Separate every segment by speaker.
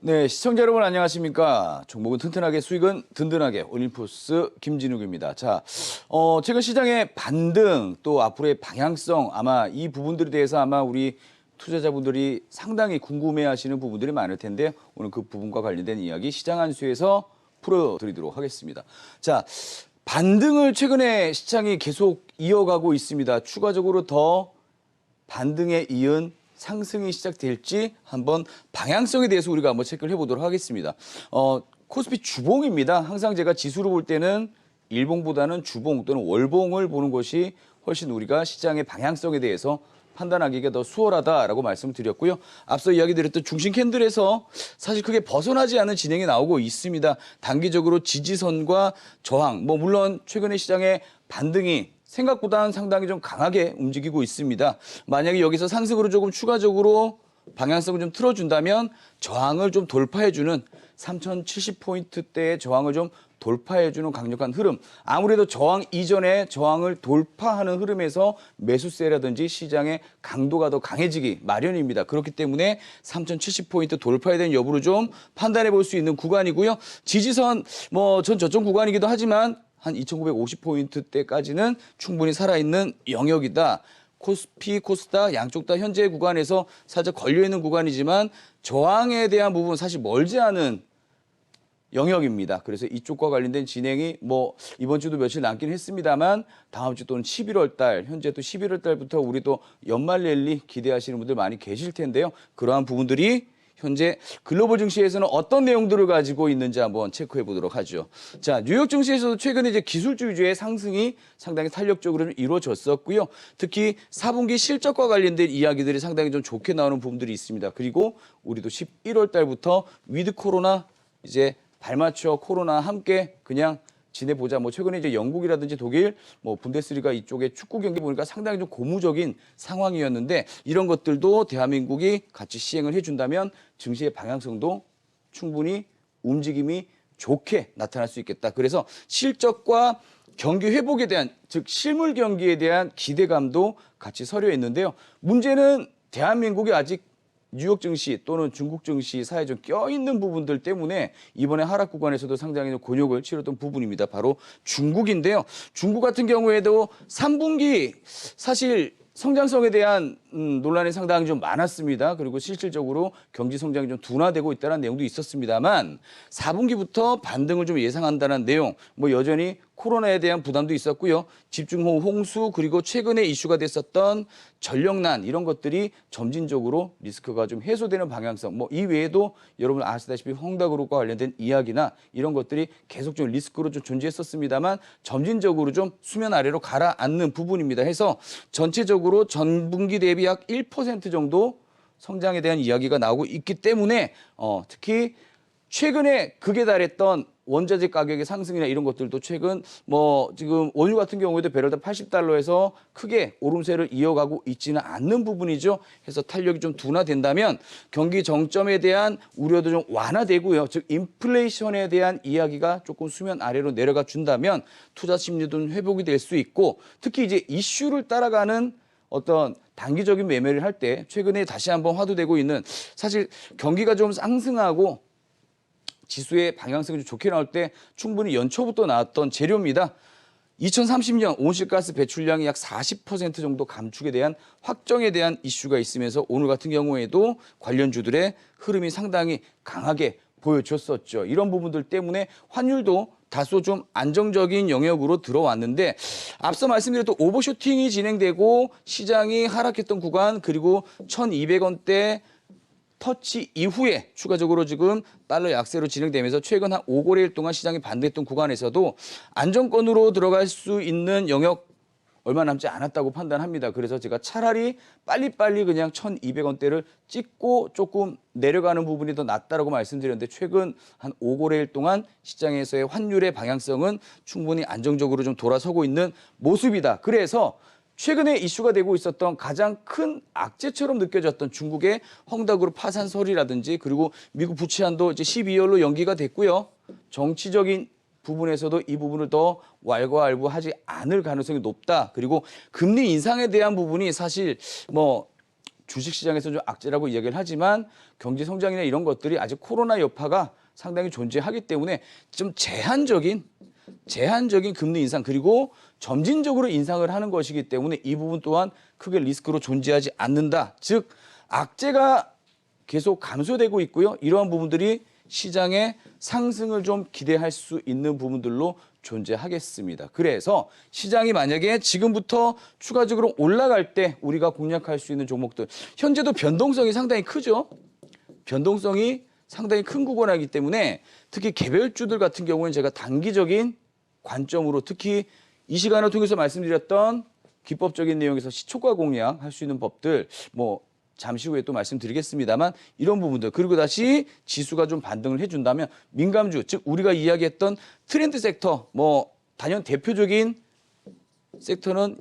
Speaker 1: 네, 시청자 여러분 안녕하십니까. 종목은 튼튼하게 수익은 든든하게 올림푸스 김진욱입니다. 자, 최근 시장의 반등 또 앞으로의 방향성 아마 이 부분들에 대해서 아마 우리 투자자분들이 상당히 궁금해하시는 부분들이 많을 텐데 오늘 그 부분과 관련된 이야기 시장 한수에서 풀어드리도록 하겠습니다. 자, 반등을 최근에 시장이 계속 이어가고 있습니다. 추가적으로 더 반등에 이은 상승이 시작될지 한번 방향성에 대해서 우리가 한번 체크를 해보도록 하겠습니다. 코스피 주봉입니다. 항상 제가 지수로 볼 때는 일봉보다는 주봉 또는 월봉을 보는 것이 훨씬 우리가 시장의 방향성에 대해서 판단하기가 더 수월하다라고 말씀을 드렸고요. 앞서 이야기 드렸던 중심 캔들에서 사실 크게 벗어나지 않은 진행이 나오고 있습니다. 단기적으로 지지선과 저항, 물론 최근에 시장의 반등이 생각보다는 상당히 좀 강하게 움직이고 있습니다. 만약에 여기서 상승으로 조금 추가적으로 방향성을 좀 틀어준다면 저항을 좀 돌파해주는 3070포인트대의 저항을 좀 돌파해주는 강력한 흐름. 아무래도 저항 이전에 저항을 돌파하는 흐름에서 매수세라든지 시장의 강도가 더 강해지기 마련입니다. 그렇기 때문에 3070포인트 돌파에 대한 여부를 좀 판단해 볼 수 있는 구간이고요. 지지선 전 저점 구간이기도 하지만 한 2950포인트대까지는 충분히 살아있는 영역이다. 코스피, 코스닥 양쪽 다 현재 구간에서 살짝 걸려있는 구간이지만 저항에 대한 부분 사실 멀지 않은 영역입니다. 그래서 이쪽과 관련된 진행이 이번 주도 며칠 남긴 했습니다만 다음 주 또는 11월 달, 현재 또 11월 달부터 우리 또 연말 랠리 기대하시는 분들 많이 계실 텐데요. 그러한 부분들이 현재 글로벌 증시에서는 어떤 내용들을 가지고 있는지 한번 체크해 보도록 하죠. 자, 뉴욕 증시에서도 최근에 이제 기술주 위주의 상승이 상당히 탄력적으로 좀 이루어졌었고요. 특히 4분기 실적과 관련된 이야기들이 상당히 좀 좋게 나오는 부분들이 있습니다. 그리고 우리도 11월 달부터 위드 코로나 이제 발맞춰 코로나 함께 그냥 지내보자. 최근에 이제 영국이라든지 독일, 분데스리가 이쪽에 축구 경기 보니까 상당히 좀 고무적인 상황이었는데 이런 것들도 대한민국이 같이 시행을 해준다면 증시의 방향성도 충분히 움직임이 좋게 나타날 수 있겠다. 그래서 실적과 경기 회복에 대한, 즉 실물 경기에 대한 기대감도 같이 서려 있는데요. 문제는 대한민국이 아직 뉴욕 증시 또는 중국 증시 사이에 좀 껴있는 부분들 때문에 이번에 하락 구간에서도 상당히 곤욕을 치렀던 부분입니다. 바로 중국인데요. 중국 같은 경우에도 3분기 사실 성장성에 대한 논란이 상당히 좀 많았습니다. 그리고 실질적으로 경제 성장이 좀 둔화되고 있다는 내용도 있었습니다만 4분기부터 반등을 좀 예상한다는 내용, 여전히 코로나에 대한 부담도 있었고요. 집중호우, 홍수, 그리고 최근에 이슈가 됐었던 전력난 이런 것들이 점진적으로 리스크가 좀 해소되는 방향성, 이 외에도 여러분 아시다시피 헝다그룹과 관련된 이야기나 이런 것들이 계속 좀 리스크로 좀 존재했었습니다만 점진적으로 좀 수면 아래로 가라앉는 부분입니다. 해서 전체적으로 전분기 대비 약 1% 정도 성장에 대한 이야기가 나오고 있기 때문에 특히 최근에 극에 달했던 원자재 가격의 상승이나 이런 것들도 최근 지금 원유 같은 경우에도 배럴당 80달러에서 크게 오름세를 이어가고 있지는 않는 부분이죠. 해서 탄력이 좀 둔화된다면 경기 정점에 대한 우려도 좀 완화되고요. 즉 인플레이션에 대한 이야기가 조금 수면 아래로 내려가 준다면 투자 심리도 좀 회복이 될 수 있고 특히 이제 이슈를 따라가는 어떤 단기적인 매매를 할 때 최근에 다시 한번 화두되고 있는 사실 경기가 좀 상승하고 지수의 방향성이 좀 좋게 나올 때 충분히 연초부터 나왔던 재료입니다. 2030년 온실가스 배출량이 약 40% 정도 감축에 대한 확정에 대한 이슈가 있으면서 오늘 같은 경우에도 관련주들의 흐름이 상당히 강하게 보여줬었죠. 이런 부분들 때문에 환율도 다소 좀 안정적인 영역으로 들어왔는데 앞서 말씀드렸던 오버슈팅이 진행되고 시장이 하락했던 구간 그리고 1,200원대 터치 이후에 추가적으로 지금 달러 약세로 진행되면서 최근 한 5거래일 동안 시장이 반대했던 구간에서도 안정권으로 들어갈 수 있는 영역 얼마 남지 않았다고 판단합니다. 그래서 제가 차라리 빨리빨리 그냥 1,200원대를 찍고 조금 내려가는 부분이 더 낫다라고 말씀드렸는데 최근 한 5거래일 동안 시장에서의 환율의 방향성은 충분히 안정적으로 좀 돌아서고 있는 모습이다. 그래서 최근에 이슈가 되고 있었던 가장 큰 악재처럼 느껴졌던 중국의 헝다그룹 파산설이라든지 그리고 미국 부채한도 이제 12월로 연기가 됐고요. 정치적인 부분에서도 이 부분을 더 왈가왈부하지 않을 가능성이 높다. 그리고 금리 인상에 대한 부분이 사실 주식시장에서 좀 악재라고 이야기를 하지만 경제 성장이나 이런 것들이 아직 코로나 여파가 상당히 존재하기 때문에 좀 제한적인 금리 인상 그리고 점진적으로 인상을 하는 것이기 때문에 이 부분 또한 크게 리스크로 존재하지 않는다. 즉 악재가 계속 감소되고 있고요. 이러한 부분들이 시장의 상승을 좀 기대할 수 있는 부분들로 존재하겠습니다. 그래서 시장이 만약에 지금부터 추가적으로 올라갈 때 우리가 공략할 수 있는 종목들 현재도 변동성이 상당히 크죠. 변동성이 상당히 큰 구간이기 때문에 특히 개별주들 같은 경우는 제가 단기적인 관점으로 특히 이 시간을 통해서 말씀드렸던 기법적인 내용에서 시초가 공략할 수 있는 법들 뭐 잠시 후에 또 말씀드리겠습니다만 이런 부분들 그리고 다시 지수가 좀 반등을 해준다면 민감주 즉 우리가 이야기했던 트렌드 섹터 뭐 단연 대표적인 섹터는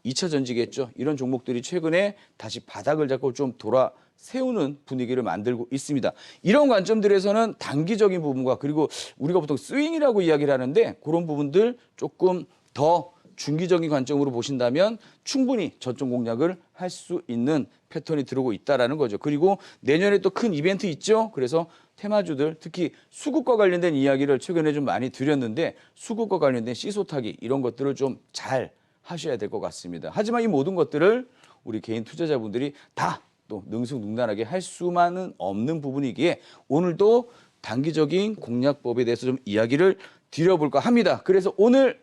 Speaker 1: 2차 전지겠죠. 이런 종목들이 최근에 다시 바닥을 잡고 좀 돌아 세우는 분위기를 만들고 있습니다. 이런 관점들에서는 단기적인 부분과 그리고 우리가 보통 스윙이라고 이야기를 하는데 그런 부분들 조금 더 중기적인 관점으로 보신다면 충분히 저점 공략을 할 수 있는 패턴이 들어오고 있다는 거죠. 그리고 내년에 또 큰 이벤트 있죠. 그래서 테마주들 특히 수급과 관련된 이야기를 최근에 좀 많이 드렸는데 수급과 관련된 시소 타기 이런 것들을 좀 잘 하셔야 될 것 같습니다. 하지만 이 모든 것들을 우리 개인 투자자분들이 다 또 능수능란하게 할 수만은 없는 부분이기에 오늘도 단기적인 공략법에 대해서 좀 이야기를 드려볼까 합니다. 그래서 오늘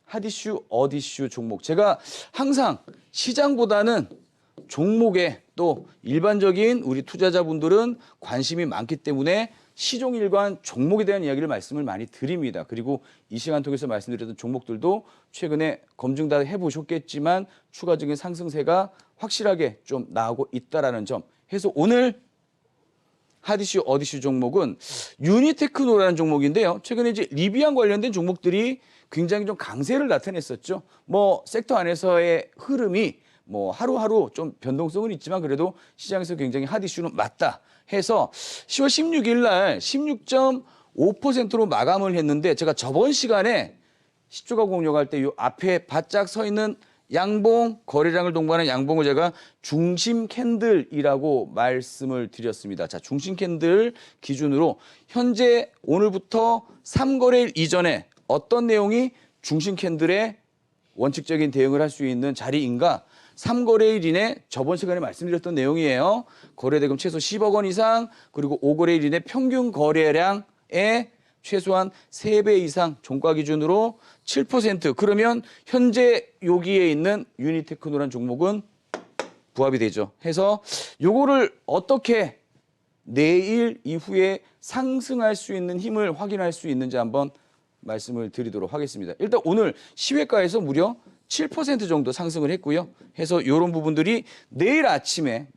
Speaker 1: 핫이슈, 어디슈 종목. 제가 항상 시장보다는 종목에 또 일반적인 우리 투자자분들은 관심이 많기 때문에 시종일관 종목에 대한 이야기를 말씀을 많이 드립니다. 그리고 이 시간 통해서 말씀드렸던 종목들도 최근에 검증 다 해보셨겠지만 추가적인 상승세가 확실하게 좀 나오고 있다는 점. 해서 오늘 핫이슈, 어디슈 종목은 유니테크노라는 종목인데요. 최근에 이제 리비안 관련된 종목들이 굉장히 좀 강세를 나타냈었죠. 뭐 섹터 안에서의 흐름이 뭐 하루하루 좀 변동성은 있지만 그래도 시장에서 굉장히 핫 이슈는 맞다 해서 10월 16일 날 16.5%로 마감을 했는데 제가 저번 시간에 시초가 공략할 때 이 앞에 바짝 서 있는 양봉, 거래량을 동반한 양봉을 제가 중심 캔들이라고 말씀을 드렸습니다. 자, 중심 캔들 기준으로 현재 오늘부터 3거래일 이전에 어떤 내용이 중심 캔들의 원칙적인 대응을 할 수 있는 자리인가? 3거래일 이내 저번 시간에 말씀드렸던 내용이에요. 거래대금 최소 10억 원 이상 그리고 5거래일 이내 평균 거래량의 최소한 3배 이상 종가 기준으로 7% 그러면 현재 여기에 있는 유니테크노라는 종목은 부합이 되죠. 해서 요거를 어떻게 내일 이후에 상승할 수 있는 힘을 확인할 수 있는지 한번 말씀을 드리도록 하겠습니다. 일단 오늘 시외가에서 무려 7% 정도 상승을 했고요. 해서 이런 부분들이 내일 아침에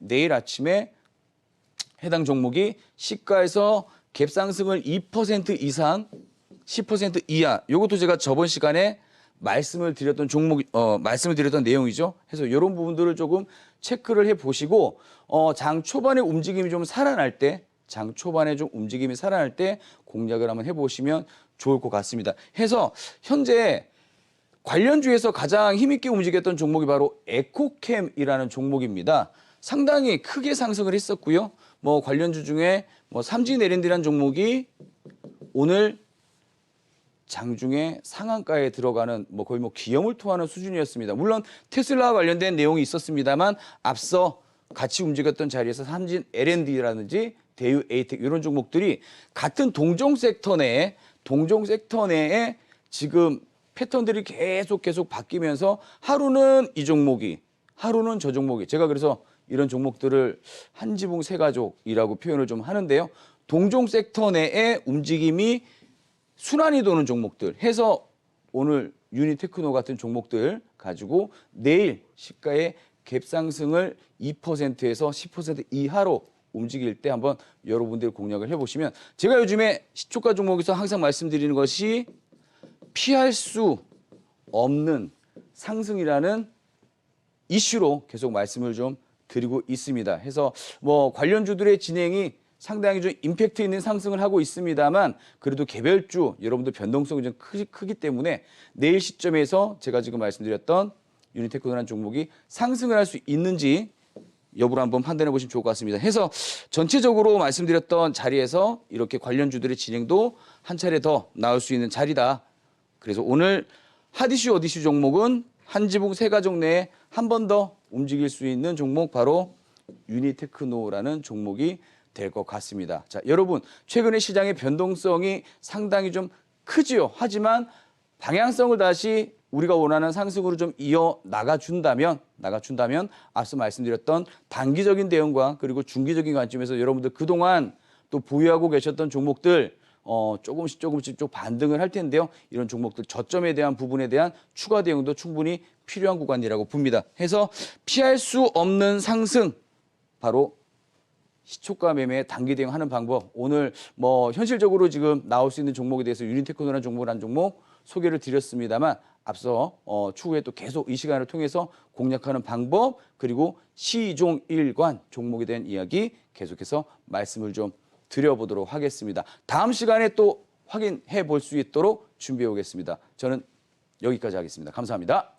Speaker 1: 해당 종목이 시가에서 갭 상승을 2% 이상, 10% 이하. 이것도 제가 저번 시간에 말씀을 드렸던 내용이죠. 그래서 이런 부분들을 조금 체크를 해 보시고 장 초반에 움직임이 좀 살아날 때 공략을 한번 해보시면 좋을 것 같습니다. 해서 현재 관련주에서 가장 힘있게 움직였던 종목이 바로 에코캠이라는 종목입니다. 상당히 크게 상승을 했었고요. 뭐 관련주 중에 뭐 삼진LND라는 종목이 오늘 장중에 상한가에 들어가는 뭐 거의 뭐 기염을 토하는 수준이었습니다. 물론 테슬라와 관련된 내용이 있었습니다만 앞서 같이 움직였던 자리에서 삼진LND라든지 대유 에이텍 이런 종목들이 같은 동종 섹터 내에 지금 패턴들이 계속 바뀌면서 하루는 이 종목이 하루는 저 종목이 제가 그래서 이런 종목들을 한 지붕 세 가족이라고 표현을 좀 하는데요. 동종 섹터 내의 움직임이 순환이 도는 종목들 해서 오늘 유니테크노 같은 종목들 가지고 내일 시가의 갭 상승을 2%에서 10% 이하로 움직일 때 한번 여러분들 공략을 해보시면 제가 요즘에 시초가 종목에서 항상 말씀드리는 것이 피할 수 없는 상승이라는 이슈로 계속 말씀을 좀 드리고 있습니다. 해서 뭐 관련주들의 진행이 상당히 좀 임팩트 있는 상승을 하고 있습니다만 그래도 개별주 여러분들 변동성이 좀 크기 때문에 내일 시점에서 제가 지금 말씀드렸던 유니테크노라는 종목이 상승을 할 수 있는지 여부를 한번 판단해 보시면 좋을 것 같습니다. 해서 전체적으로 말씀드렸던 자리에서 이렇게 관련주들의 진행도 한 차례 더 나올 수 있는 자리다. 그래서 오늘 핫이슈 어디슈 종목은 한 지붕 세 가족 내에 한 번 더 움직일 수 있는 종목 바로 유니테크노라는 종목이 될 것 같습니다. 자, 여러분 최근에 시장의 변동성이 상당히 좀 크지요. 하지만 방향성을 다시 우리가 원하는 상승으로 좀 이어 나가준다면 앞서 말씀드렸던 단기적인 대응과 그리고 중기적인 관점에서 여러분들 그동안 또 보유하고 계셨던 종목들 조금씩 좀 반등을 할 텐데요. 이런 종목들 저점에 대한 부분에 대한 추가 대응도 충분히 필요한 구간이라고 봅니다. 해서 피할 수 없는 상승 바로 시초가 매매 단기 대응하는 방법. 오늘 현실적으로 지금 나올 수 있는 종목에 대해서 유니테크노라는 종목을 한 종목 소개를 드렸습니다만 앞서 추후에 또 계속 이 시간을 통해서 공략하는 방법 그리고 시종일관 종목에 대한 이야기 계속해서 말씀을 좀 드려보도록 하겠습니다. 다음 시간에 또 확인해 볼 수 있도록 준비해 오겠습니다. 저는 여기까지 하겠습니다. 감사합니다.